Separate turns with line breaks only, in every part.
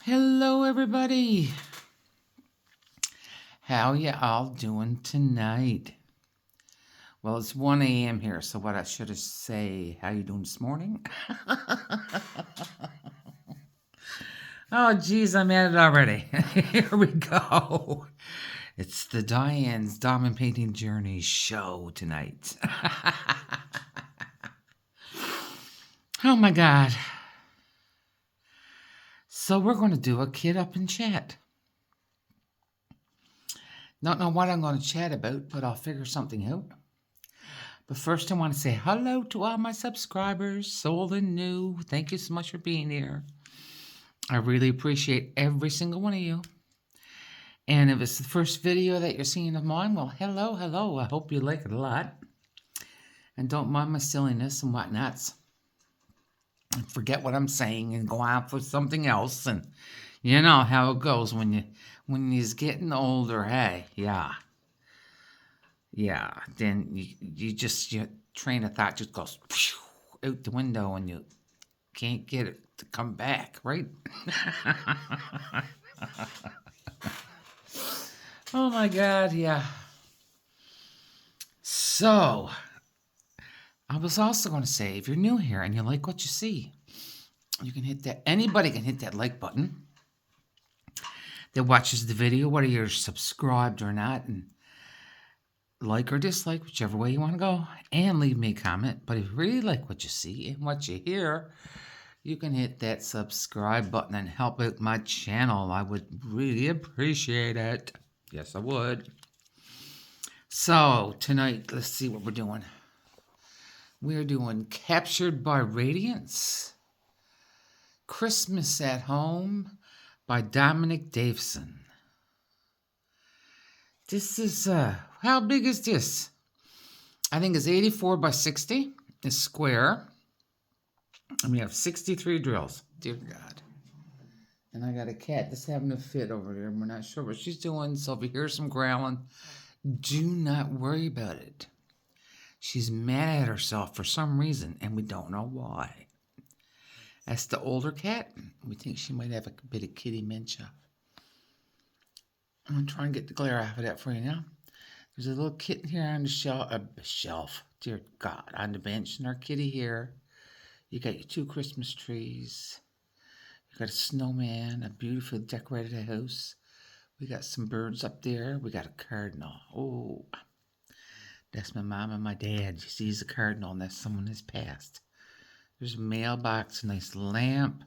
Hello, everybody. How ya all doing tonight? Well, it's 1 a.m. here, so what I should have say, how you doing this morning? Oh, geez, I'm at it already. Here we go. It's the Diane's Diamond Painting Journey show tonight. Oh, my God. So we're going to do a kid up and chat. Don't know what I'm going to chat about, but I'll figure something out. But first, I want to say hello to all my subscribers, old and new. Thank you so much for being here. I really appreciate every single one of you. And if it's the first video that you're seeing of mine, well, hello, hello. I hope you like it a lot. And don't mind my silliness and whatnots. And forget what I'm saying and go on for something else. And you know how it goes when you're getting older. Hey, yeah. Then your train of thought just goes out the window and you can't get it to come back, right? Oh my God, yeah. So, I was also going to say, if you're new here and you like what you see, you can hit that. Anybody can hit that like button that watches the video, whether you're subscribed or not, and like or dislike, whichever way you want to go, and leave me a comment. But if you really like what you see and what you hear, you can hit that subscribe button and help out my channel. I would really appreciate it. Yes, I would. So, tonight, let's see what we're doing. We're doing Captured by Radiance, Christmas at Home by Dominic Davison. This is, how big is this? I think it's 84 by 60. It's square. And we have 63 drills. Dear God. And I got a cat that's having a fit over there. We're not sure what she's doing. So if you hear some growling, do not worry about it. She's mad at herself for some reason, and we don't know why. That's the older cat. We think she might have a bit of kitty dementia. I'm going to try and get the glare off of that for you now. There's a little kitten here on the shelf. Dear God, on the bench. And our kitty here. You got your 2 Christmas trees. You got a snowman, a beautifully decorated house. We got some birds up there. We got a cardinal. Oh, that's my mom and my dad. You see, he's a cardinal, and that's someone that's passed. There's a mailbox, a nice lamp.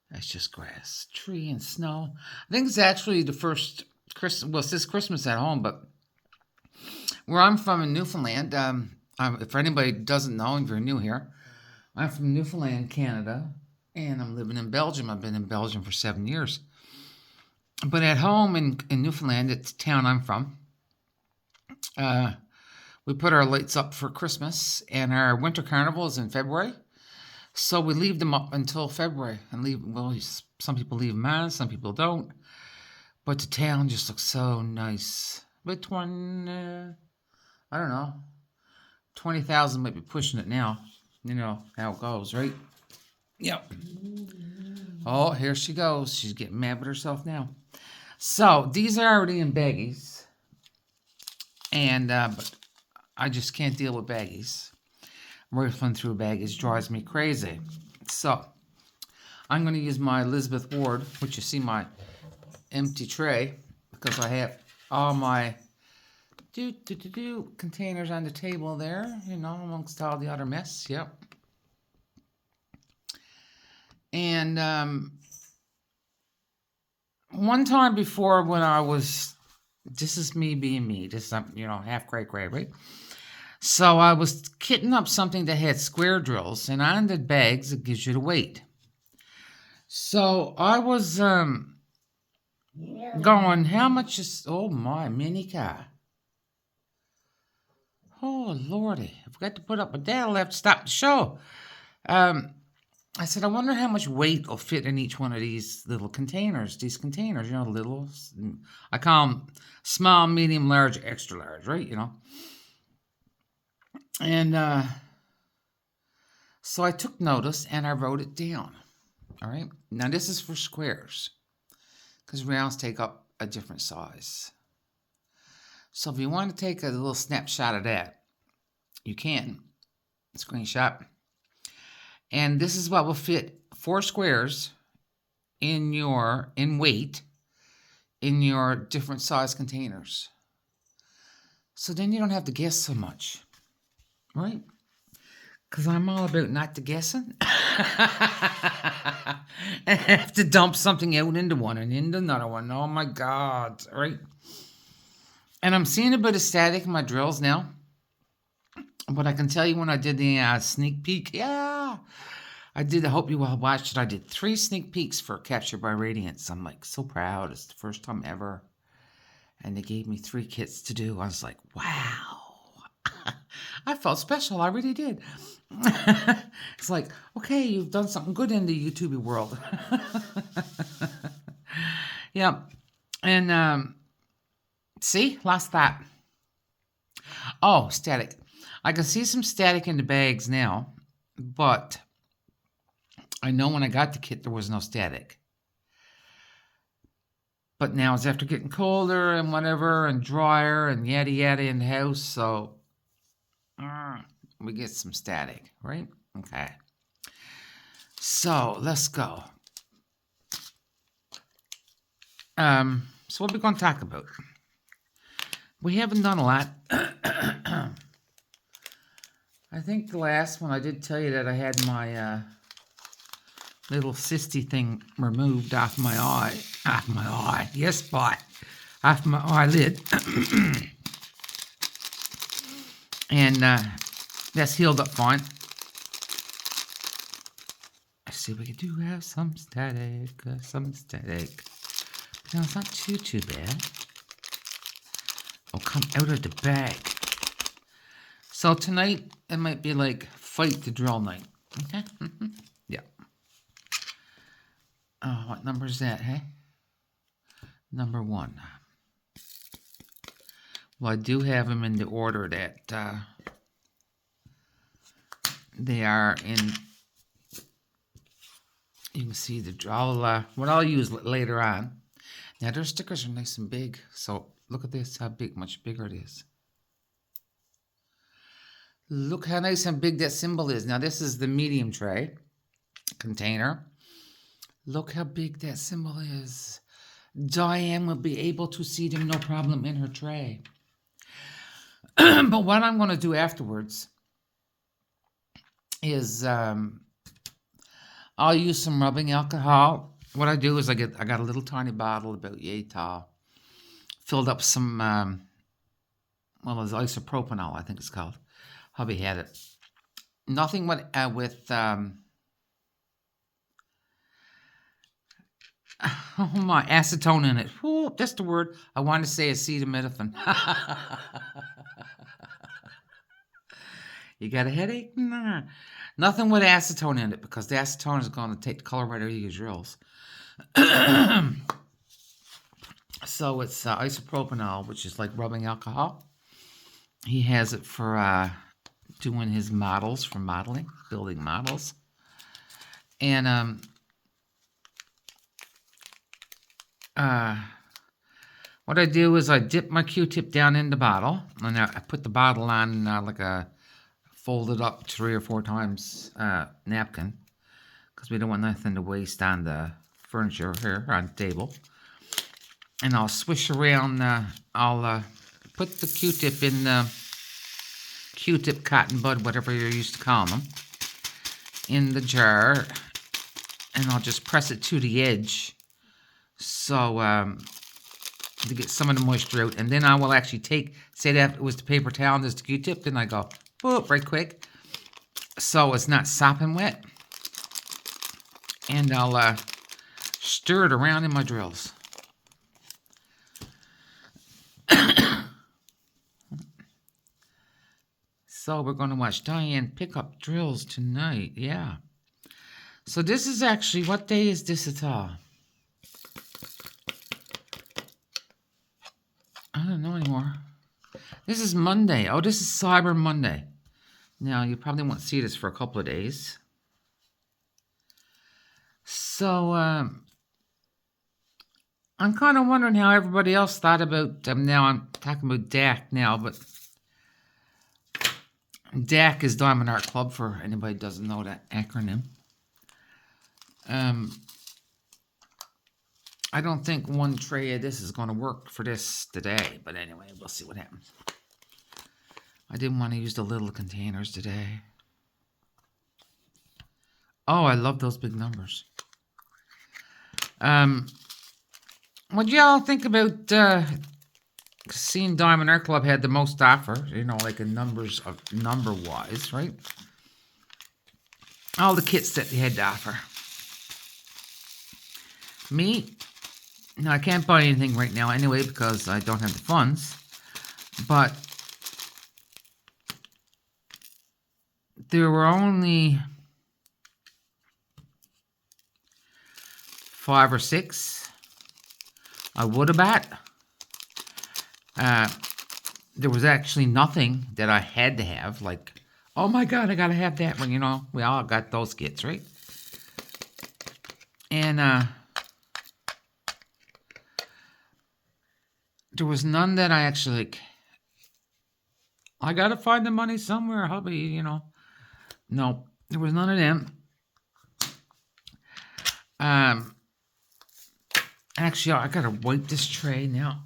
That's just grass, tree, and snow. I think it's actually the first Christmas. Well, it says Christmas at home, but where I'm from in Newfoundland, if anybody doesn't know, if you're new here, I'm from Newfoundland, Canada, and I'm living in Belgium. I've been in Belgium for 7 years. But at home in Newfoundland, it's the town I'm from, we put our lights up for Christmas, and our winter carnival is in February. So we leave them up until February and some people leave them on, some people don't. But the town just looks so nice. But I don't know, 20,000 might be pushing it now. You know how it goes, right? Yep. Oh, here she goes. She's getting mad with herself now. So these are already in baggies. And, but I just can't deal with baggies. Rifling through baggies drives me crazy. So, I'm going to use my Elizabeth Ward, which you see my empty tray, because I have all my containers on the table there, you know, amongst all the other mess. Yep. And one time before when this is me being me, this is, you know, half great, right? So I was kitting up something that had square drills, and on the bags, it gives you the weight. So I was going, how much is, oh my, mini car. Oh, Lordy, I forgot to put up with that. I'll have to stop the show. I said, I wonder how much weight will fit in each one of these little containers. These containers, you know, little, I call them small, medium, large, extra large, right? You know. And so I took notice and I wrote it down. All right. Now this is for squares because rounds take up a different size. So if you want to take a little snapshot of that, you can. Screenshot. And this is what will fit 4 squares in weight in your different size containers. So then you don't have to guess so much, right? Because I'm all about not to guessing. And have to dump something out into one and into another one. Oh my God, right? And I'm seeing a bit of static in my drills now. But I can tell you when I did the sneak peek, I hope you all watched it. I did 3 sneak peeks for Capture by Radiance. I'm like so proud. It's the first time ever. And they gave me 3 kits to do. I was like, wow. I felt special. I really did. It's like, okay, you've done something good in the YouTube world. Yeah. And see, lost that. Oh, static. I can see some static in the bags now, but I know when I got the kit there was no static. But now it's after getting colder and whatever and drier and yada yada in the house, so we get some static, right? Okay. So let's go. So what are we going to talk about? We haven't done a lot. I think the last one I did tell you that I had my little cysty thing removed off my eye. Off my eye. Yes, boy. Off my eyelid. And that's healed up fine. I see we do have some static. But no, it's not too bad. Oh, come out of the bag. So tonight, it might be like fight the drill night. Okay? Yeah. Oh, what number is that, hey? Number 1. Well, I do have them in the order that they are in. You can see the drill. What I'll use later on. Now, their stickers are nice and big. So look at this, how big, much bigger it is. Look how nice and big that symbol is. Now, this is the medium tray container. Look how big that symbol is. Diane will be able to see them no problem in her tray. But what I'm going to do afterwards is I'll use some rubbing alcohol. What I do is I got a little tiny bottle about yay tall, filled up some well, it's isopropanol, I think it's called. Hubby had it. Nothing with oh my, acetone in it. Whoa, that's the word. I wanted to say acetaminophen. You got a headache? Nah. Nothing with acetone in it because the acetone is going to take the color right out of your drills. So it's isopropanol, which is like rubbing alcohol. He has it for doing his models, for modeling, building models. And what I do is I dip my Q-tip down in the bottle, and I put the bottle on like a folded up 3 or 4 times napkin, because we don't want nothing to waste on the furniture here on the table. And I'll swish around, I'll put the Q-tip in the Q-tip, cotton bud, whatever you're used to calling them, in the jar, and I'll just press it to the edge so to get some of the moisture out. And then I will actually say that it was the paper towel and there's the Q-tip, then I go, boop, right quick, so it's not sopping wet. And I'll stir it around in my drills. So we're going to watch Diane pick up drills tonight. Yeah. So this is actually, what day is this at all? I don't know anymore. This is Monday. Oh, this is Cyber Monday. Now, you probably won't see this for a couple of days. So, I'm kind of wondering how everybody else thought about, now I'm talking about DAC now, but DAC is Diamond Art Club for anybody who doesn't know that acronym. I don't think one tray of this is going to work for this today, but anyway, we'll see what happens. I didn't want to use the little containers today. Oh, I love those big numbers. What do y'all think about seeing Diamond Art Club had the most offer, you know, like in numbers of number-wise, right? All the kits that they had to offer. Me, no, I can't buy anything right now anyway because I don't have the funds. But there were only 5 or 6 I would have bought. There was actually nothing that I had to have. Like, oh my God, I gotta have that one. You know, we all got those kits, right? And there was none that I actually like. I gotta find the money somewhere, hubby. You know, no, there was none of them. Actually, I gotta wipe this tray now.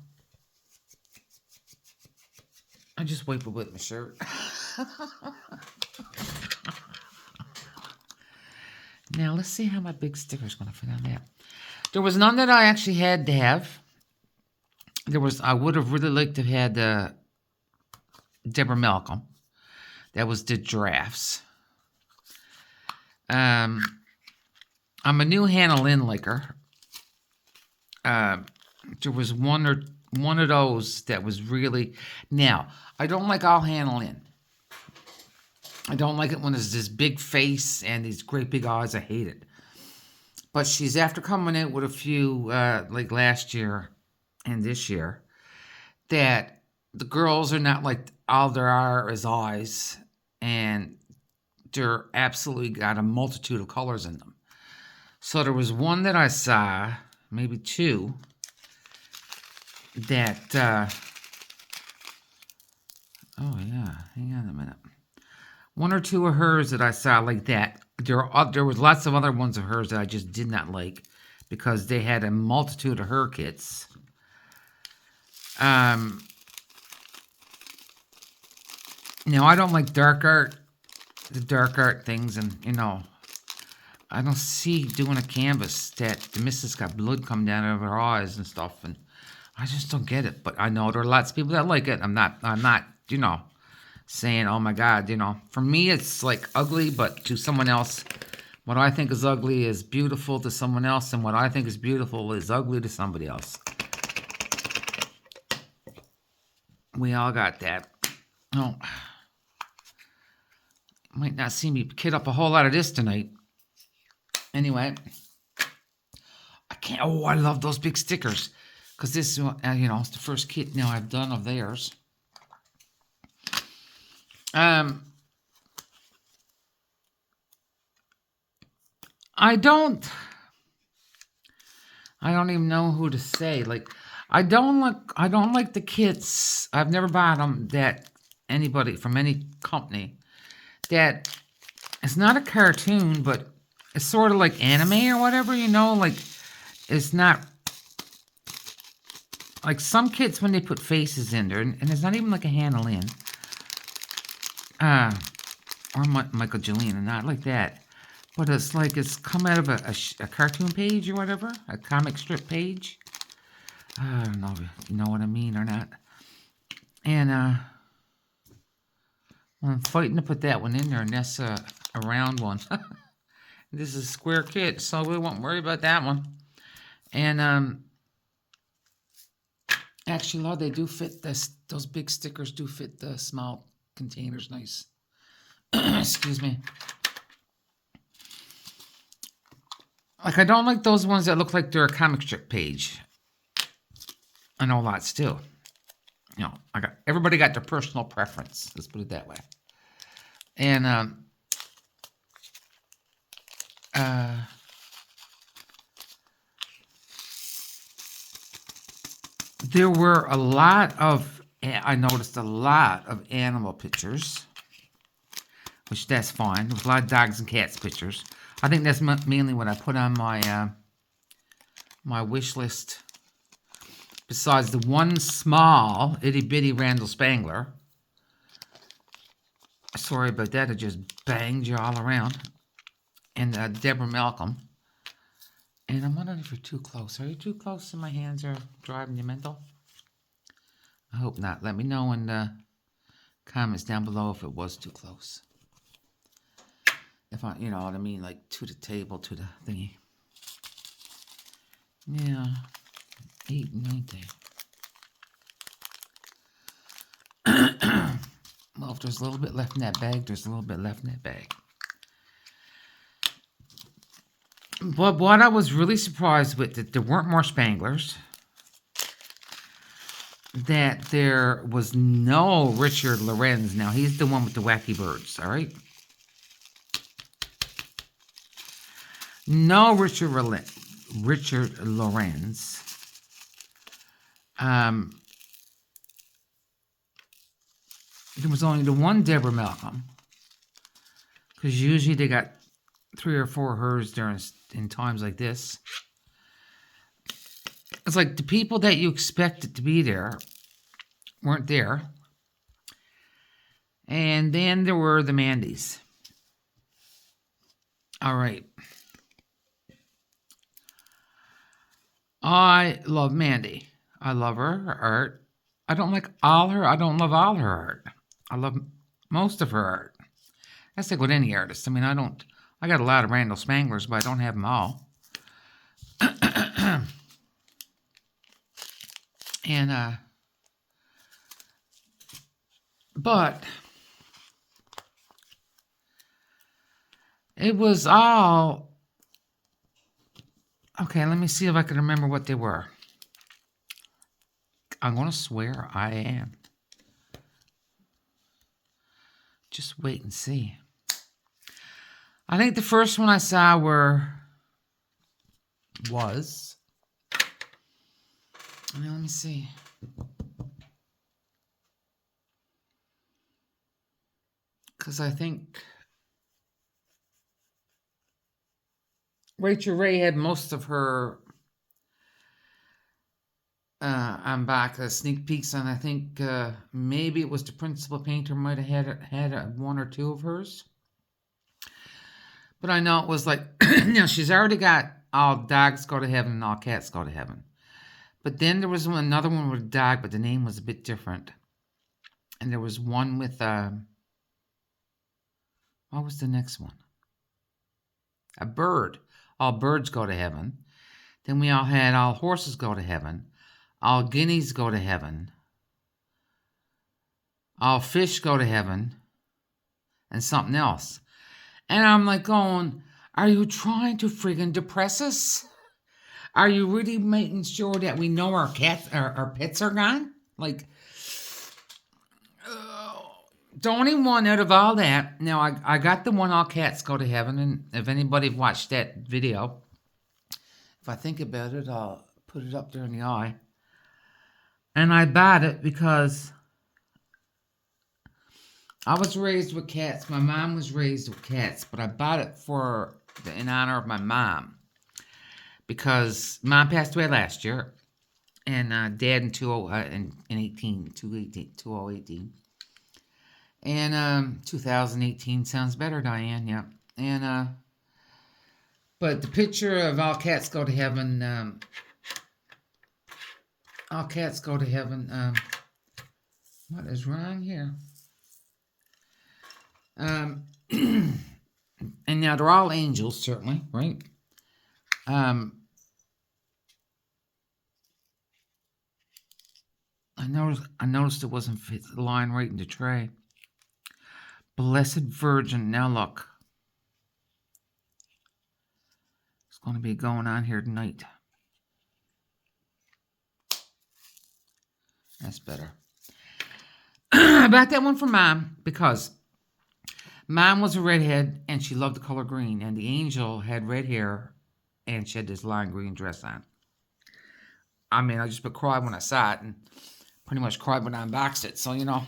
I just wipe it with my shirt. Now, let's see how my big sticker's going to fit on that. There was none that I actually had to have. There was, I would have really liked to have had Deborah Malcolm. That was the giraffes. I'm a new Hannah Lynn liker. There was one of those that was really... Now, I don't like all Hannah Lynn. I don't like it when there's this big face and these great big eyes. I hate it. But she's after coming out with a few, like last year and this year, that the girls are not like all there are is eyes. And they're absolutely got a multitude of colors in them. So there was one that I saw, maybe 2, that, oh yeah, hang on a minute. 1 or 2 of hers that I saw like that. There was lots of other ones of hers that I just did not like because they had a multitude of her kits. Now, I don't like dark art, the dark art things, and, you know, I don't see doing a canvas that the missus got blood come down out of her eyes and stuff, and I just don't get it. But I know there are lots of people that like it. I'm not, you know, saying, oh my God, you know. For me, it's like ugly, but to someone else, what I think is ugly is beautiful to someone else, and what I think is beautiful is ugly to somebody else. We all got that. Oh, might not see me kit up a whole lot of this tonight. Anyway, I can't. Oh, I love those big stickers because this, you know, it's the first kit now I've done of theirs. I don't even know who to say. Like, I don't like the kits. I've never bought them that anybody from any company that it's not a cartoon, but it's sort of like anime or whatever, you know, like it's not like some kits when they put faces in there, and it's not even like a Hannah Lynn. Or Michael Julian, and not like that. But it's like it's come out of a cartoon page or whatever, a comic strip page. I don't know if you know what I mean or not. And I'm fighting to put that one in there, and that's a round one. This is a square kit, so we won't worry about that one. And actually, Lord, they do fit this. Those big stickers do fit the small containers nice. Excuse me. Like, I don't like those ones that look like they're a comic strip page. I know lots too. You know, everybody got their personal preference. Let's put it that way. And There were a lot of, I noticed a lot of animal pictures, which that's fine. There was a lot of dogs and cats pictures. I think that's mainly what I put on my my wish list. Besides the one small itty bitty Randall Spangler. Sorry about that. I just banged you all around. And Deborah Malcolm. And I'm wondering if you're too close. Are you too close and my hands are driving you mental? I hope not. Let me know in the comments down below if it was too close. If I, you know what I mean, like to the table, to the thingy. Yeah, 890. Well, if there's a little bit left in that bag, there's a little bit left in that bag. But what I was really surprised with, that there weren't more Spanglers. That there was no Richard Lorenz. Now, he's the one with the wacky birds, all right? No Richard Lorenz. There was only the one Deborah Malcolm. Because usually they got 3 or 4 hers in times like this. It's like the people that you expected to be there weren't there. And then there were the Mandys. All right. I love Mandy. I love her art. I don't like all her. I don't love all her art. I love most of her art. That's like with any artist. I mean, I got a lot of Randall Spanglers, but I don't have them all. And, but it was all, okay, let me see if I can remember what they were. I'm going to swear I am. Just wait and see. I think the first one I saw was, I mean, let me see. Because I think Rachel Ray had most of her on back sneak peeks, and I think maybe it was the principal painter might have had 1 or 2 of hers. But I know it was like, you know, she's already got All Dogs Go to Heaven and All Cats Go to Heaven. But then there was another one with a dog, but the name was a bit different. And there was one with, what was the next one? A bird. All Birds Go to Heaven. Then we all had All Horses Go to Heaven. All Guineas Go to Heaven. All Fish Go to Heaven. And something else. And I'm like going, are you trying to friggin' depress us? Are you really making sure that we know our pets are gone? Like, the only one out of all that, now I got the one All Cats Go to Heaven, and if anybody watched that video, if I think about it, I'll put it up there in the eye. And I bought it because I was raised with cats. My mom was raised with cats, but I bought it in honor of my mom. Because Mom passed away last year, and Dad in 2018. And 2018 sounds better, Diane, yeah. And, but the picture of All Cats Go to Heaven, All Cats Go to Heaven, what is wrong here? And now they're all angels, certainly, right? I noticed it wasn't lying right in the tray. Blessed Virgin. Now look. It's going to be going on here tonight. That's better. I bought that one for Mom because Mom was a redhead and she loved the color green. And the angel had red hair and she had this lime green dress on. I mean, I just cried when I saw it, and pretty much cried when I unboxed it. So, you know.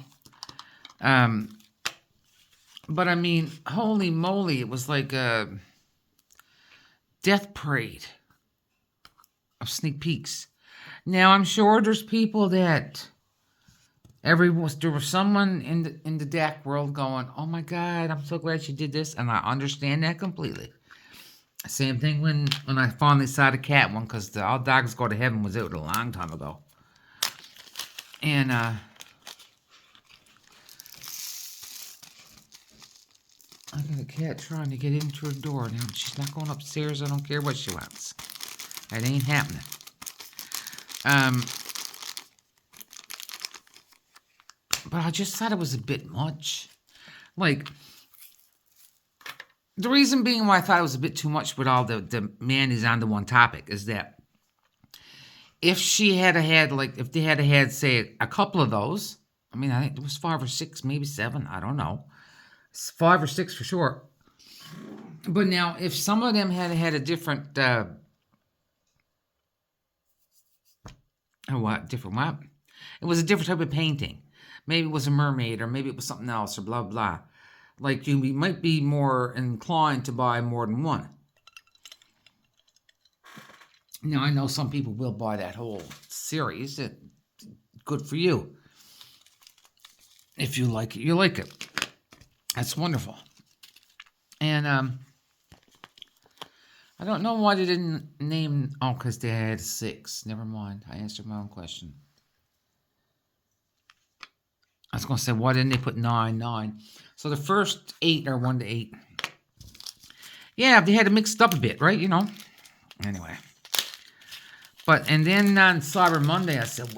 But I mean, holy moly, it was like a death parade of sneak peeks. Now, I'm sure there's people that there was someone in the DAC world going, "Oh my God, I'm so glad she did this," and I understand that completely. Same thing when I finally saw the cat one, because the All Dogs Go to Heaven was out a long time ago, and I got a cat trying to get into her door now. She's not going upstairs. I don't care what she wants. That ain't happening. But I just thought it was a bit much. Like, the reason being why I thought it was a bit too much with all the Mandy's on the one topic is that if she had had, like, if they had had, say, a couple of those, I mean, I think it was 5 or 6, maybe 7, I don't know. 5 or 6 for sure. But now, if some of them had had a different, different what? It was a different type of painting. Maybe it was a mermaid, or maybe it was something else, or blah, blah. Like, you might be more inclined to buy more than one. Now, I know some people will buy that whole series. Good for you. If you like it, you like it. That's wonderful. And I don't know why they didn't name... Oh, because they had 6. Never mind. I answered my own question. I was going to say, why didn't they put 9? So the first 8 are 1 to 8. Yeah, they had it mixed up a bit, right? You know. Anyway. And then on Cyber Monday, I said,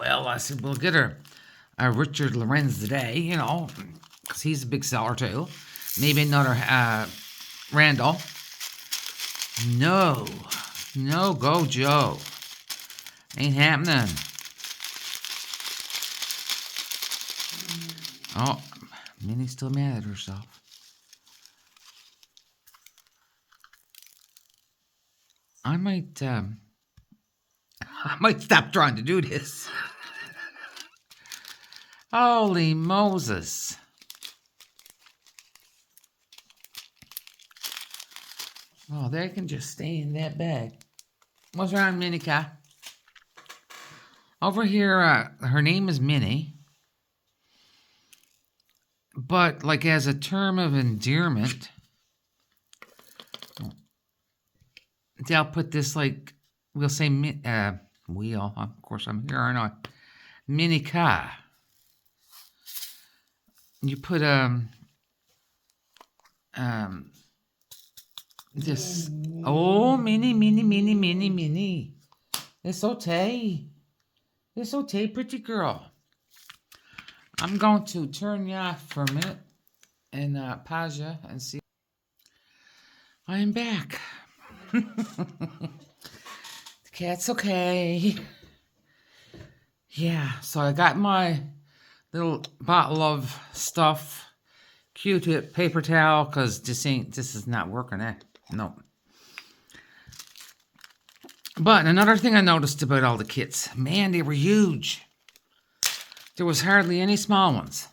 we'll get her a Richard Lorenz today, you know, because he's a big seller too. Maybe another Randall. No, go Joe. Ain't happening. Oh, Minnie's still mad at herself. I might stop trying to do this. Holy Moses. Oh, they can just stay in that bag. What's wrong, Minnie Cat? Over here, her name is Minnie. But, like, as a term of endearment, they'll put this, like, we'll say, of course I'm here, aren't I? Minnie Cat. You put, this, oh, Minnie. It's okay. It's okay, pretty girl. I'm going to turn you off for a minute and pause you and see. I am back. The cat's okay. Yeah, so I got my little bottle of stuff, Q-tip, paper towel, because this is not working, No. But another thing I noticed about all the kits, man, they were huge. There was hardly any small ones.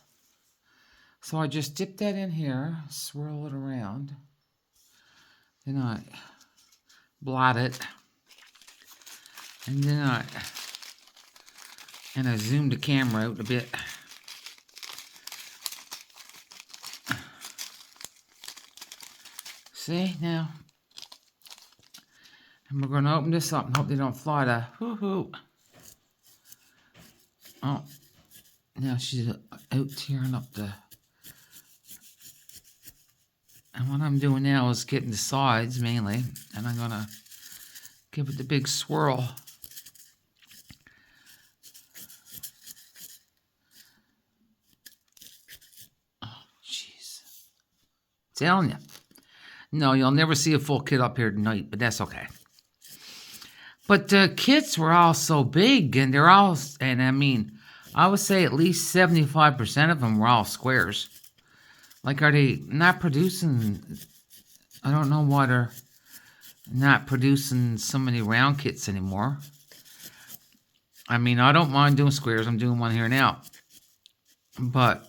So I just dip that in here, swirl it around. Then I blot it. And then I zoom the camera out a bit. See, now. And we're going to open this up and hope they don't fly the hoo-hoo. Oh. Now she's out tearing up the... And what I'm doing now is getting the sides, mainly. And I'm going to give it the big swirl. Oh, jeez. Telling you. No, you'll never see a full kit up here tonight, but that's okay. But the kits were all so big, and they're all... And I mean... I would say at least 75% of them were all squares. Like, are they not producing... I don't know why they're not producing so many round kits anymore. I mean, I don't mind doing squares. I'm doing one here now. But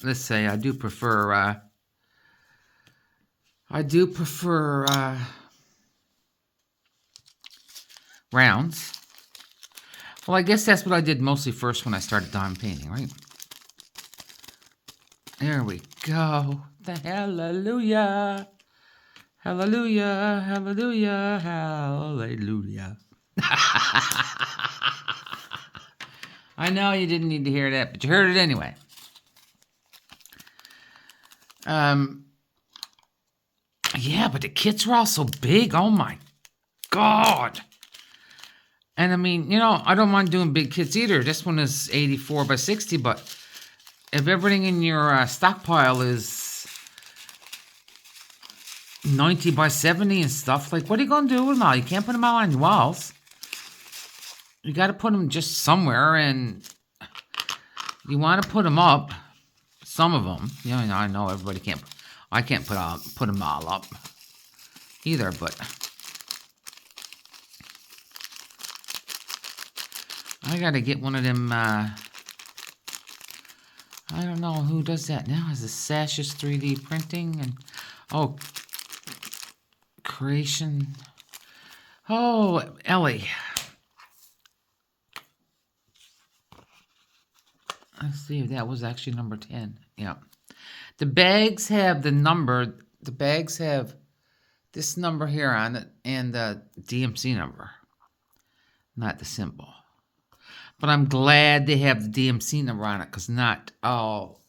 let's say I do prefer rounds. Well, I guess that's what I did mostly first when I started diamond painting, right? There we go. The hallelujah. Hallelujah, hallelujah, hallelujah. I know you didn't need to hear that, but you heard it anyway. Yeah, but the kits were all so big. Oh my God. And I mean, you know, I don't mind doing big kits either. This one is 84 by 60, but if everything in your stockpile is 90 by 70 and stuff, like, what are you going to do with them all? You can't put them all on your walls. You got to put them just somewhere, and you want to put them up. Some of them, you know, I know everybody can't. I can't put them all up either, but I got to get one of them. I don't know who does that now. Is the Sashes 3D printing and creation? Oh, Ellie. Let's see if that was actually number 10. Yeah. The bags have the number. The bags have this number here on it and the DMC number, not the symbol. But I'm glad they have the DMC number on it, because not all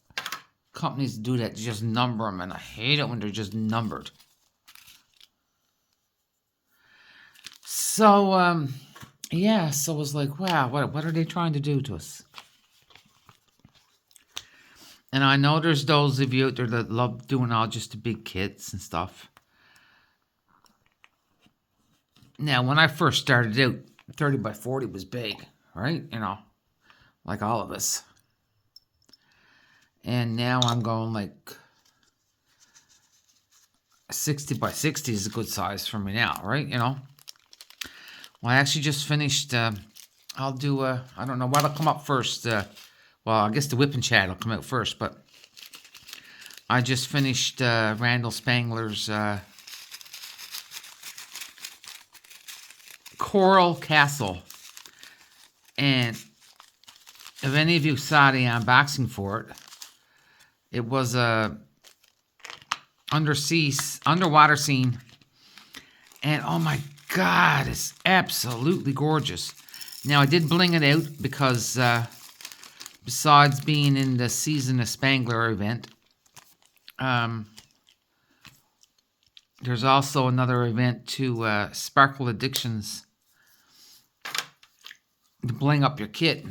companies do that. Just number them, and I hate it when they're just numbered. So, yeah, so it was like, wow, what are they trying to do to us? And I know there's those of you out there that love doing all just the big kits and stuff. Now, when I first started out, 30 by 40 was big, right? You know, like all of us. And now I'm going like 60 by 60 is a good size for me now, right? You know. Well, I actually just finished. I'll do. I don't know what'll come up first. Well, I guess the whip and chat will come out first, but I just finished Randall Spangler's Coral Castle. And if any of you saw the unboxing for it, it was a underwater scene. And oh my God, it's absolutely gorgeous. Now, I did bling it out because besides being in the Season of Spangler event, there's also another event to Sparkle Addictions to bling up your kit.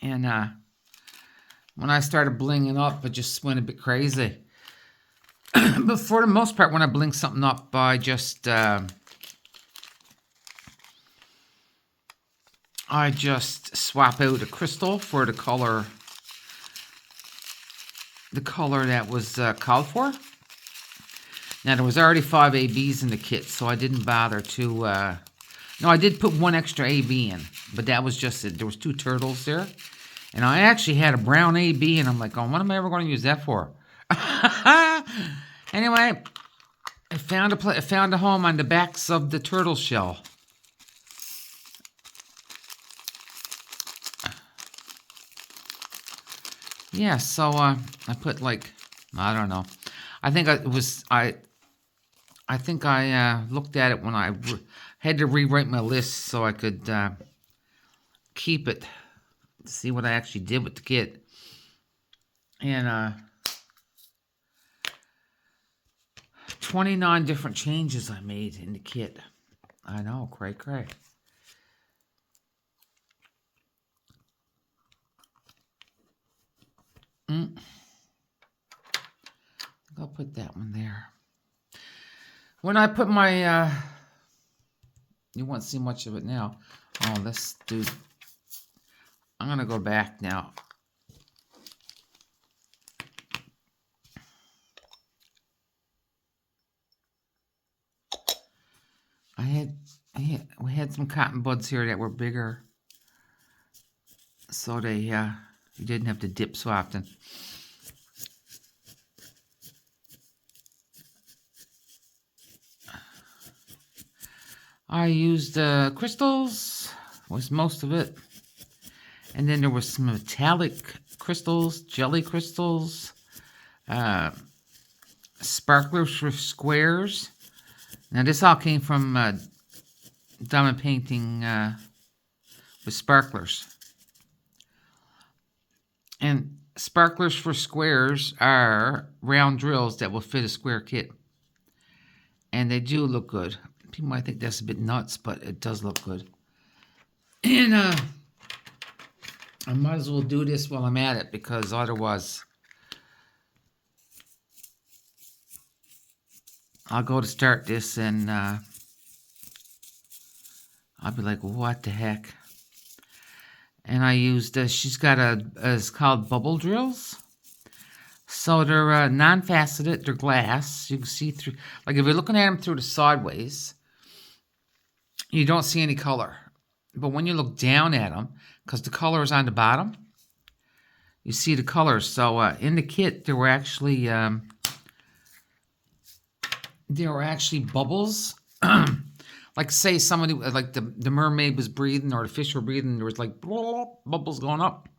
And when I started blinging up, it just went a bit crazy. But for the most part, when I bling something up, I just swap out a crystal for the color that was called for. Now, there was already 5 ABs in the kit, so I didn't bother to... no, I did put 1 extra AB in, but that was just it. There was 2 turtles there. And I actually had a brown AB, and I'm like, oh, what am I ever going to use that for? Anyway, I found a home on the backs of the turtle shell. Yeah, so I put like, I don't know. I think I looked at it when I had to rewrite my list so I could keep it to see what I actually did with the kit. And 29 different changes I made in the kit. I know, cray. I'll put that one there. When I put my, you won't see much of it now. Oh, let's do, I'm going to go back now. we had some cotton buds here that were bigger, so they you didn't have to dip so often. I used crystals, was most of it. And then there was some metallic crystals, jelly crystals, sparklers for squares. Now this all came from diamond painting with sparklers. And sparklers for squares are round drills that will fit a square kit. And they do look good. People might think that's a bit nuts, but it does look good. And I might as well do this while I'm at it, because otherwise I'll go to start this and I'll be like, what the heck? And I used, she's got it's called bubble drills. So they're non-faceted, they're glass. You can see through, like if you're looking at them through the sideways, you don't see any color. But when you look down at them, because the color is on the bottom, you see the colors. So in the kit, there were actually bubbles. Like say somebody, like the mermaid was breathing or the fish were breathing, there was like bubbles going up.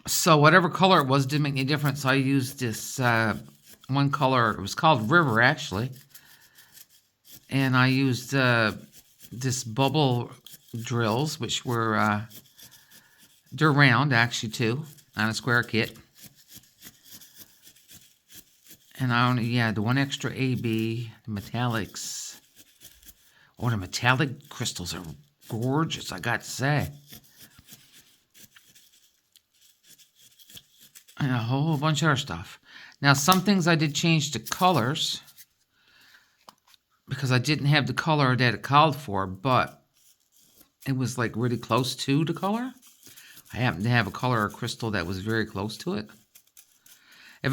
So whatever color it was didn't make any difference. I used this one color. It was called River, actually. And I used this bubble drills, which were, they're round, actually, too, on a square kit. And I only, the one extra AB, the metallics. Oh, the metallic crystals are gorgeous, I got to say. And a whole bunch of other stuff. Now, some things I did change the colors, because I didn't have the color that it called for, but it was like really close to the color. I happened to have a color or crystal that was very close to it. If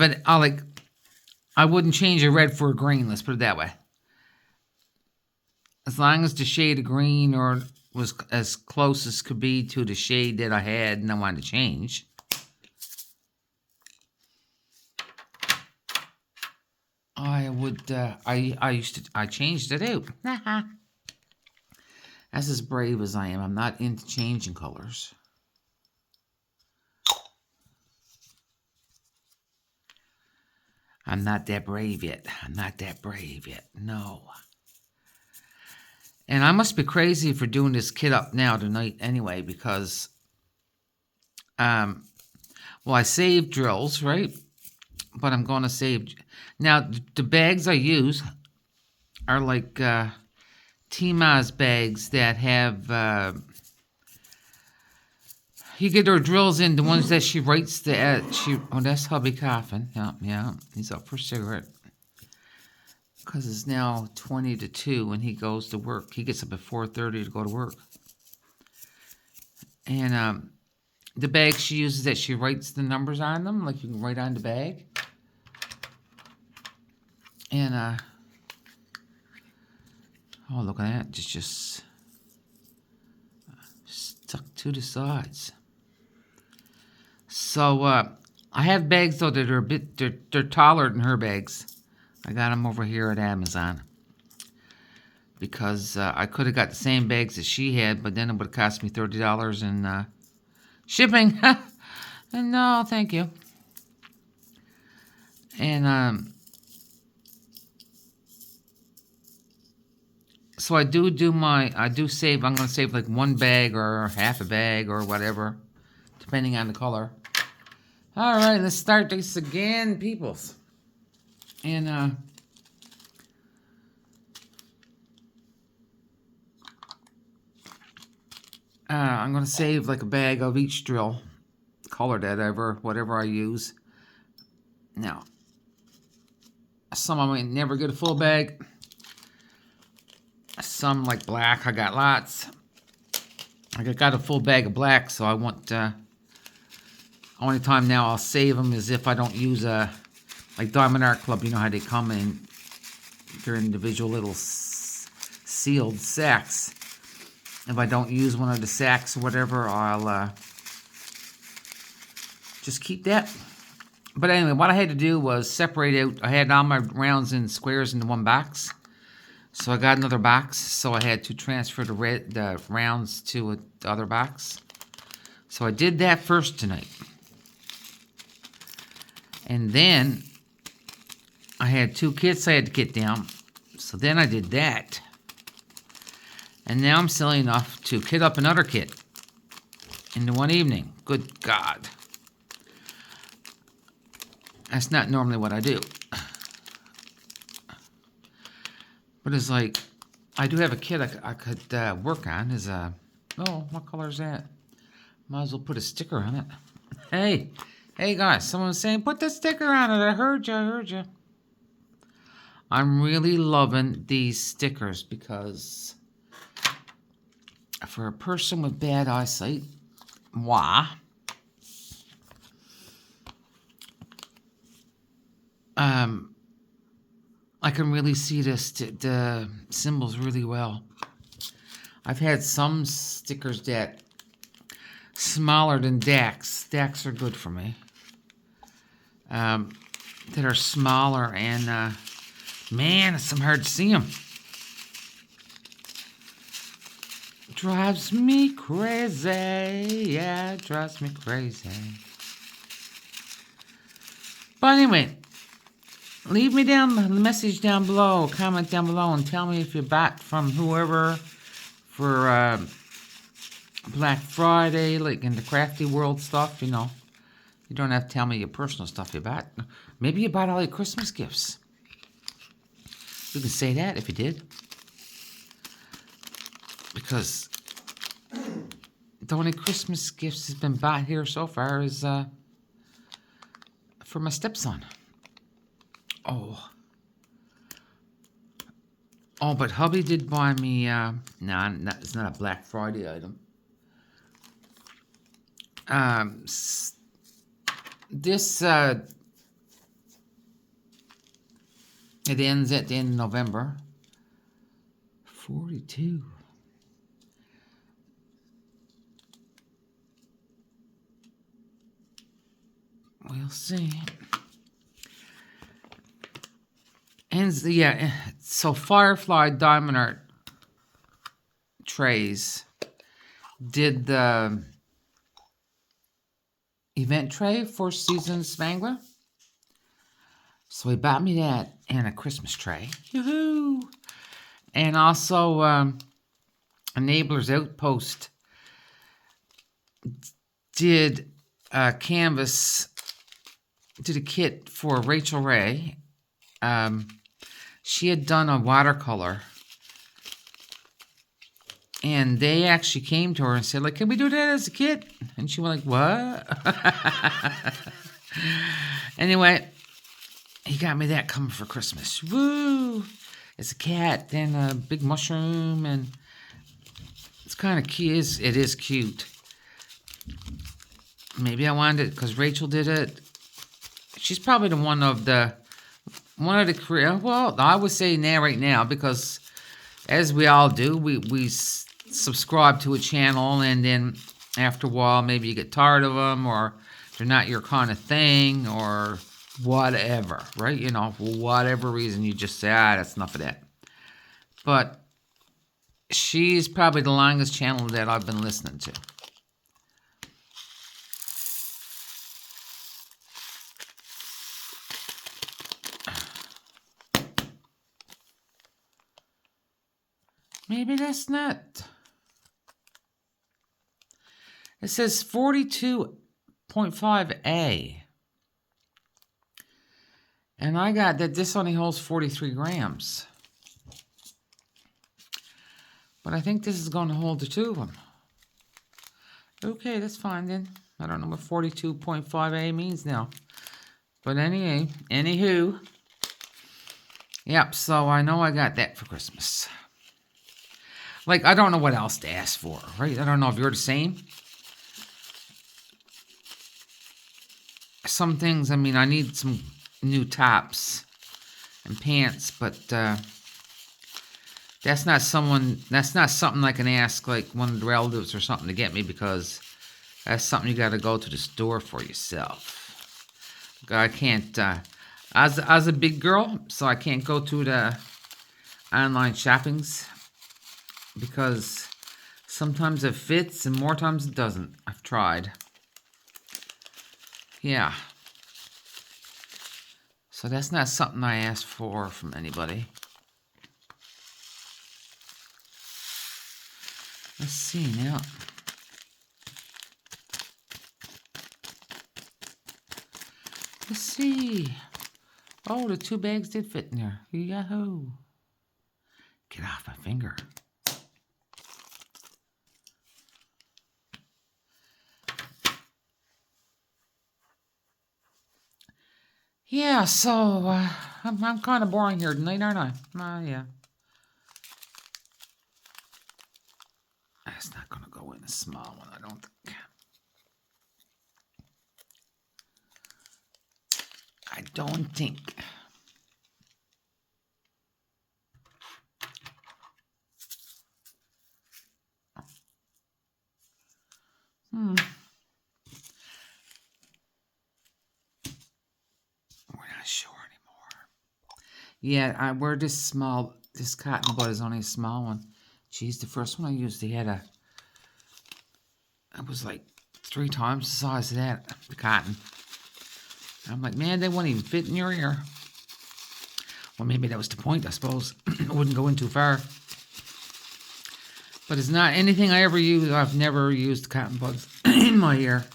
I wouldn't change a red for a green, let's put it that way. As long as the shade of green or was as close as could be to the shade that I had and I wanted to change. I changed it out. That's as brave as I am. I'm not into changing colors. I'm not that brave yet. I'm not that brave yet. No. And I must be crazy for doing this kit up now tonight anyway, because, well, I saved drills, right? But I'm going to save... Now, the bags I use are like Tima's bags that have... you get her drills in, the ones that she writes the... oh, that's hubby coughing. Yeah, he's up for a cigarette. Because it's now 20 to 2 when he goes to work. He gets up at 4:30 to go to work. And the bag she uses that she writes the numbers on them, like you can write on the bag. And, oh, look at that. Just stuck to the sides. So, I have bags, though, that are a bit, they're taller than her bags. I got them over here at Amazon. Because I could have got the same bags that she had, but then it would have cost me $30 in shipping. And no, thank you. And, so I do save, I'm going to save like one bag or half a bag or whatever, depending on the color. All right, let's start this again, peoples. And, I'm going to save like a bag of each drill, color that whatever I use. Now, some I might never get a full bag. Some like black, I got lots. I got a full bag of black, so I want, only time now I'll save them is if I don't use like Diamond Art Club, you know how they come in their individual little sealed sacks. If I don't use one of the sacks or whatever, I'll just keep that. But anyway, what I had to do was separate out. I had all my rounds in squares into one box. So I got another box. So I had to transfer the rounds to the other box. So I did that first tonight. And then I had 2 kits I had to get down. So then I did that. And now I'm silly enough to kit up another kit into one evening. Good God. That's not normally what I do. But it's like, I do have a kit I could work on. Oh, what color is that? Might as well put a sticker on it. Hey guys, someone was saying, put the sticker on it. I heard you. I'm really loving these stickers because for a person with bad eyesight, I can really see the symbols really well. I've had some stickers that smaller than DAX. DAX are good for me. That are smaller and man, it's some hard to see them. Drives me crazy. Yeah, it drives me crazy. But anyway, leave me down the message down below, comment down below, and tell me if you bought from whoever for Black Friday, like in the crafty world stuff, you know. You don't have to tell me your personal stuff you bought. Maybe you bought all your Christmas gifts. You can say that if you did. Because the only Christmas gifts that's been bought here so far is for my stepson. Oh, but hubby did buy me, it's not a Black Friday item. This, it ends at the end of November. 42. We'll see. Ends, yeah, so Firefly Diamond Art Trays did the event tray for Season Spangler. So he bought me that and a Christmas tray. Yoo-hoo! And also Enablers Outpost did a canvas, did a kit for Rachel Ray. She had done a watercolor. And they actually came to her and said, like, can we do that as a kit? And she went like, what? Anyway, he got me that coming for Christmas. Woo! It's a cat and a big mushroom, and it's kind of cute. It is cute. Maybe I wanted it because Rachel did it. She's probably the one of the well, I would say now, right now, because as we all do, we subscribe to a channel, and then after a while, maybe you get tired of them, or they're not your kind of thing, or whatever, right? You know, for whatever reason, you just say, that's enough of that. But she's probably the longest channel that I've been listening to. Maybe that's not. It says 42.5A. And I got that this only holds 43 grams. But I think this is going to hold the 2 of them. Okay, that's fine then. I don't know what 42.5A means now. But anyway, anywho. Yep, so I know I got that for Christmas. Like, I don't know what else to ask for, right? I don't know if you're the same. Some things, I mean, I need some new tops and pants, but That's not something I can ask like one of the relatives or something to get me, because that's something you got to go to the store for yourself. I can't, as a big girl, so I can't go to the online shoppings, because sometimes it fits and more times it doesn't. I've tried. Yeah. So that's not something I asked for from anybody. Let's see now. Let's see. Oh, the 2 bags did fit in there. Yahoo. Get off my finger. Yeah, so I'm kind of boring here tonight, aren't I? Yeah. It's not going to go in a small one, I don't think. I don't think. We're not sure anymore. Yeah, we're this small. This cotton bud is only a small one. Geez, the first one I used, they had it was like 3 times the size of that, the cotton. I'm like, man, they won't even fit in your ear. Well, maybe that was the point, I suppose. It wouldn't go in too far. But it's not anything I ever use. I've never used cotton buds in my ear.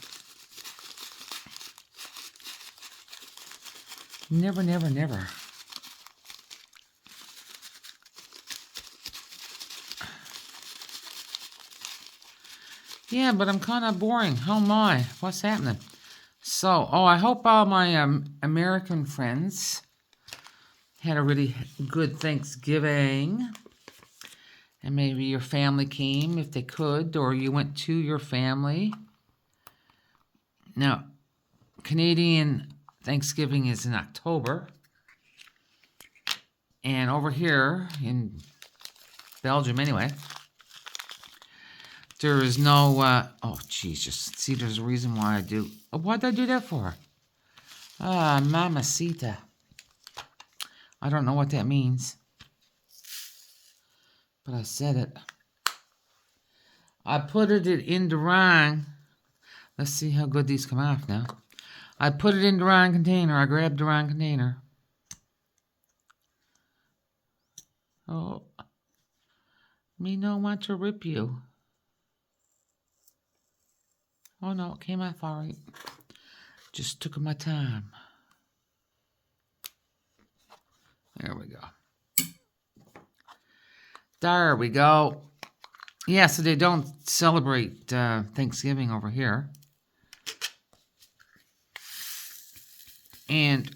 Never, never, never. Yeah, but I'm kind of boring. Oh my, what's happening? So, I hope all my American friends had a really good Thanksgiving. And maybe your family came if they could, or you went to your family. Now, Canadian Thanksgiving is in October. And over here in Belgium, anyway, there is no, oh, geez, just see, there's a reason why I do. Oh, what did I do that for? Mamacita. I don't know what that means. But I said it. I put it in the wrong. Let's see how good these come off now. I put it in the wrong container. I grabbed the wrong container. Oh. Me no want to rip you. Oh no, it came off all right. Just took my time. There we go. There we go. Yeah, so they don't celebrate Thanksgiving over here. And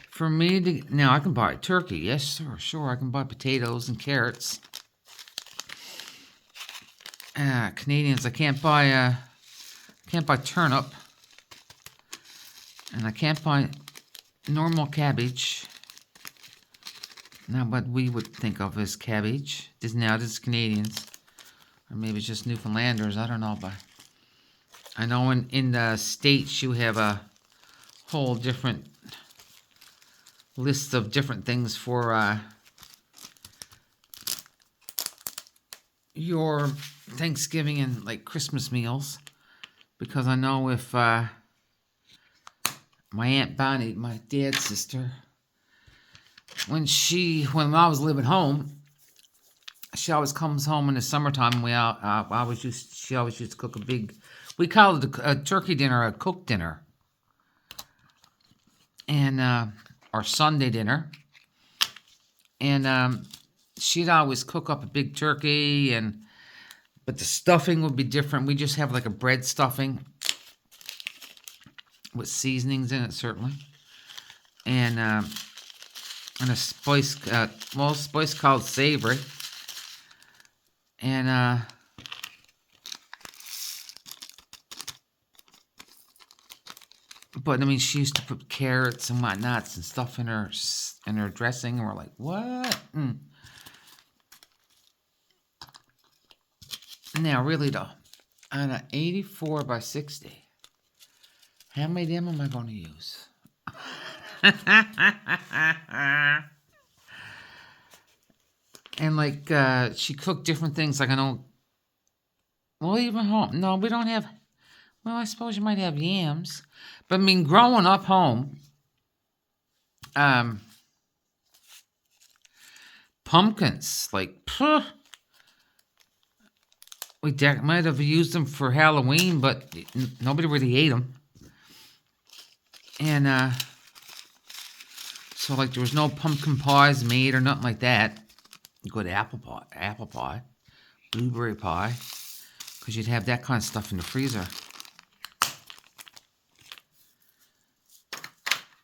for me to, now I can buy turkey. Yes, sir, sure. I can buy potatoes and carrots. Canadians, I can't buy turnip. And I can't buy normal cabbage. Not what we would think of as cabbage. This is Canadians. Or maybe it's just Newfoundlanders. I don't know. But I know in the States you have a whole different list of different things for your Thanksgiving and like Christmas meals. Because I know if my Aunt Bonnie, my dad's sister, when I was living home, she always comes home in the summertime. She always used to cook a big, we call it a turkey dinner, a cooked dinner, and our Sunday dinner. And she'd always cook up a big turkey, but the stuffing would be different. We just have like a bread stuffing with seasonings in it, certainly, and a spice, spice called savory. And but I mean, she used to put carrots and whatnots and stuff in her dressing, and we're like, what? Now, really though, on an 84 by 60, how many of them am I going to use? And like, she cooked different things. Like I know, well, even home. No, we don't have, well, I suppose you might have yams. But I mean, growing up home, pumpkins, like, we might have used them for Halloween, but nobody really ate them. And so like there was no pumpkin pies made or nothing like that. Good apple pie, blueberry pie, because you'd have that kind of stuff in the freezer,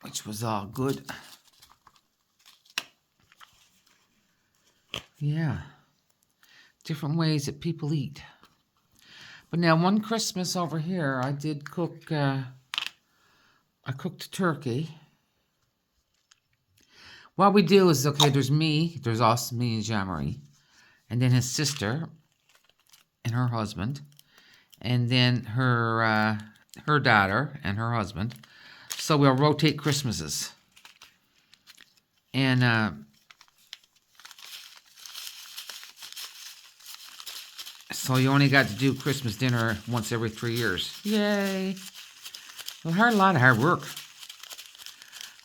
which was all good. Yeah, different ways that people eat. But now one Christmas over here, I did cook, I cooked turkey. What we do is, okay, there's us, me and Jean-Marie, and then his sister and her husband, and then her daughter and her husband. So we'll rotate Christmases. And so you only got to do Christmas dinner once every 3 years. Yay! Well, a lot of hard work.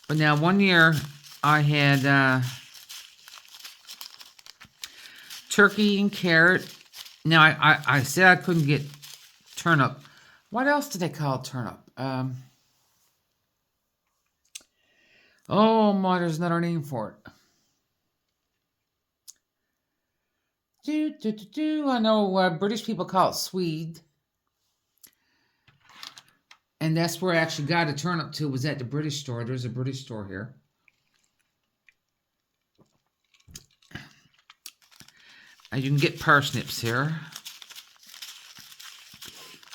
But now one year I had turkey and carrot. Now I said I couldn't get turnip. What else did they call turnip? Oh my, there's another name for it. I know British people call it swede. And that's where I actually got a turnip to, was at the British store. There's a British store here. And you can get parsnips here.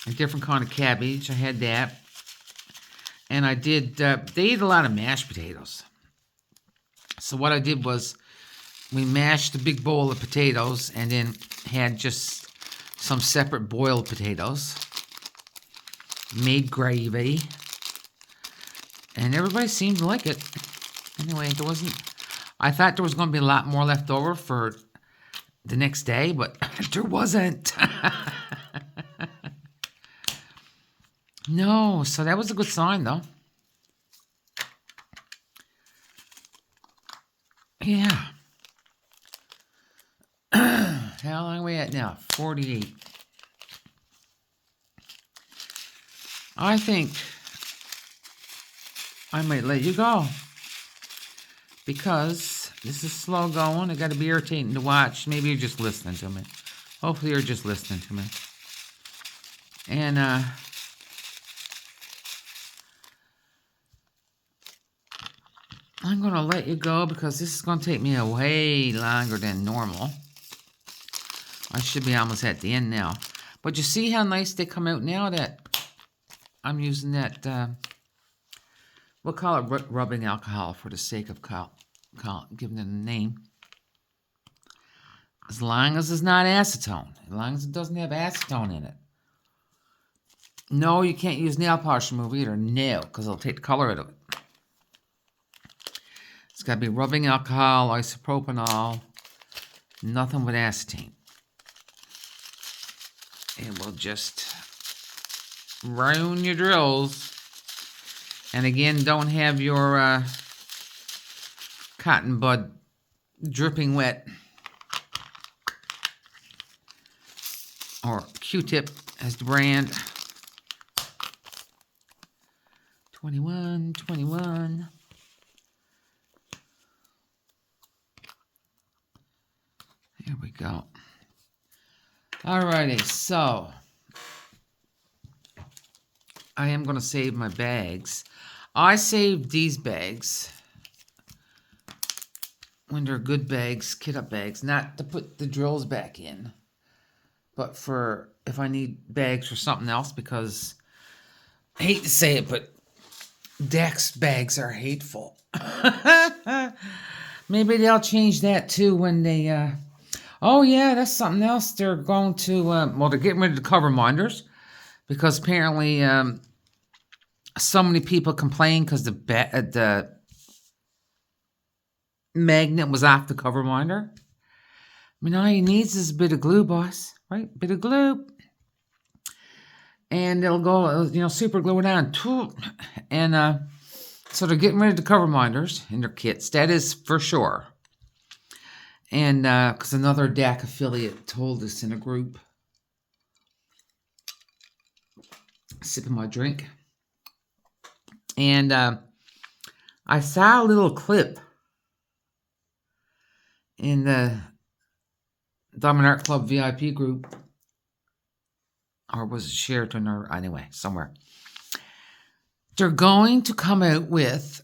A different kind of cabbage. I had that. And I did, they eat a lot of mashed potatoes. So what I did was, we mashed a big bowl of potatoes and then had just some separate boiled potatoes. Made gravy. And everybody seemed to like it. Anyway, I thought there was going to be a lot more left over for the next day, but there wasn't. No, so that was a good sign, though. Yeah. How long are we at now? 48. I think I might let you go, because this is slow going. It got to be irritating to watch. Maybe you're just listening to me. Hopefully you're just listening to me. And I'm going to let you go because this is going to take me way longer than normal. I should be almost at the end now. But you see how nice they come out now that I'm using that, we'll call it rubbing alcohol for the sake of giving it a name. As long as it's not acetone. As long as it doesn't have acetone in it. No, you can't use nail polish remover either. No, because it'll take the color out of it. It's got to be rubbing alcohol, isopropanol, nothing with acetone. It will just ruin your drills. And again, don't have your cotton bud dripping wet. Or Q-tip as the brand. 21, 21. Here we go. Alrighty, so I am going to save my bags. I saved these bags when they're good bags, kit-up bags, not to put the drills back in, but for if I need bags for something else, because I hate to say it, but Dex bags are hateful. Maybe they'll change that too when they... Oh, yeah, that's something else. They're going to, well, they're getting rid of the cover minders because apparently so many people complain because the magnet was off the cover minder. I mean, all he needs is a bit of glue, boss, right? Bit of glue. And it'll go, super glue it on. And so they're getting rid of the cover minders in their kits. That is for sure. And because another DAC affiliate told us in a group. Sipping my drink. And I saw a little clip in the Dominic Club VIP group. Or was it Sheraton or anyway, somewhere. They're going to come out with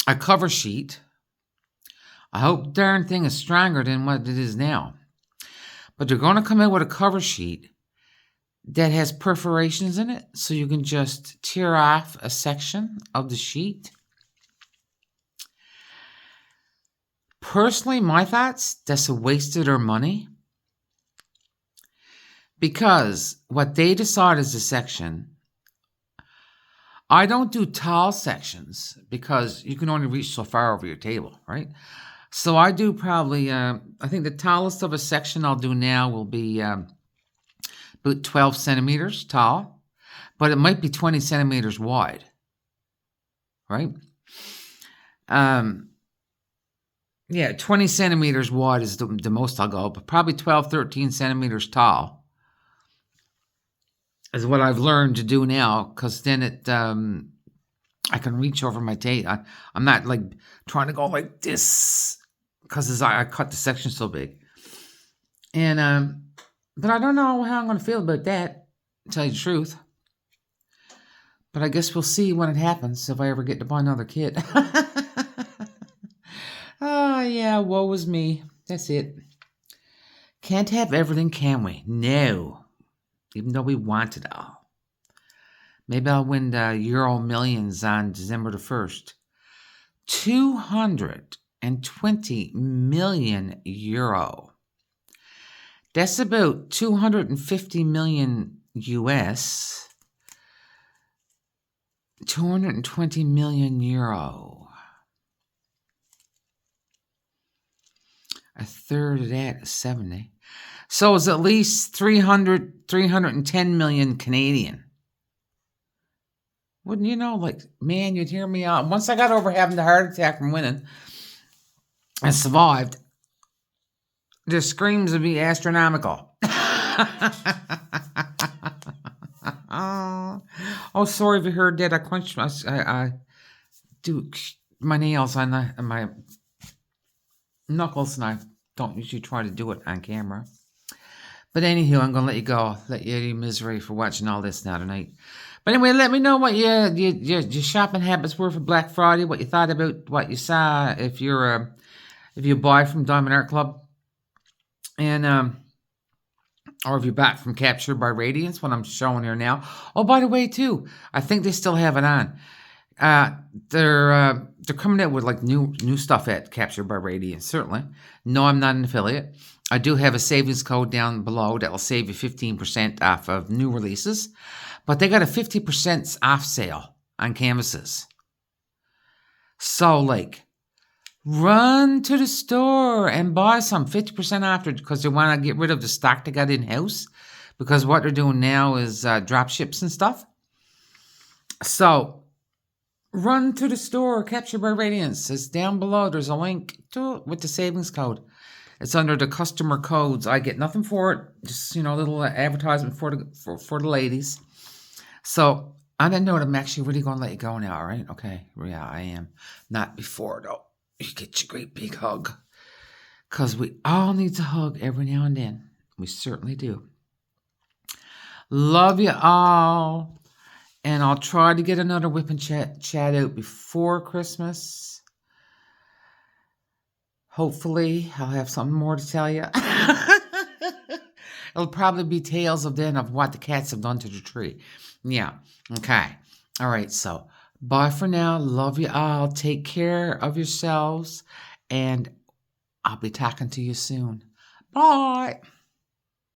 a cover sheet. I hope the darn thing is stronger than what it is now. But they're going to come out with a cover sheet that has perforations in it. So you can just tear off a section of the sheet. Personally, my thoughts, that's a waste of their money. Because what they decide is a section. I don't do tall sections because you can only reach so far over your table, right? So I do probably, I think the tallest of a section I'll do now will be about 12 centimeters tall, but it might be 20 centimeters wide, right? Yeah, 20 centimeters wide is the most I'll go, but probably 12, 13 centimeters tall is what I've learned to do now, because then I can reach over my table. I'm not like trying to go like this because I cut the section so big. And but I don't know how I'm going to feel about that, to tell you the truth. But I guess we'll see when it happens, if I ever get to buy another kit. Oh, yeah, woe was me. That's it. Can't have everything, can we? No. Even though we want it all. Maybe I'll win the Euro Millions on December the 1st. 220 million euro. That's about 250 million US. 220 million euro. A third of that is 70. So it's at least 310 million Canadian. Wouldn't you know? Like, man, you'd hear me out. Once I got over having the heart attack from winning and survived, the screams would be astronomical. Oh, sorry if you heard that. I crunched I do my nails on my knuckles, and I don't usually try to do it on camera. But anywho, I'm going to let you go. Let you out of your misery for watching all this now tonight. But anyway, let me know what your shopping habits were for Black Friday. What you thought about what you saw. If you buy from Diamond Art Club, and or if you bought from Captured by Radiance, what I'm showing here now. Oh, by the way, too, I think they still have it on. They're coming out with like new stuff at Captured by Radiance. Certainly, no, I'm not an affiliate. I do have a savings code down below that will save you 15% off of new releases. But they got a 50% off sale on canvases. So, like, run to the store and buy some 50% off because they want to get rid of the stock they got in-house. Because what they're doing now is drop ships and stuff. So, run to the store, Captured by Radiance. It's down below. There's a link to it with the savings code. It's under the customer codes. I get nothing for it. Just, a little advertisement for the ladies. So, on that note, I'm actually really going to let you go now, all right? Okay, yeah, I am. Not before, though. You get your great big hug. Because we all need a hug every now and then. We certainly do. Love you all. And I'll try to get another whip and chat out before Christmas. Hopefully, I'll have something more to tell you. It'll probably be tales of what the cats have done to the tree. Yeah. Okay. All right. So, bye for now. Love you all. Take care of yourselves. And I'll be talking to you soon. Bye.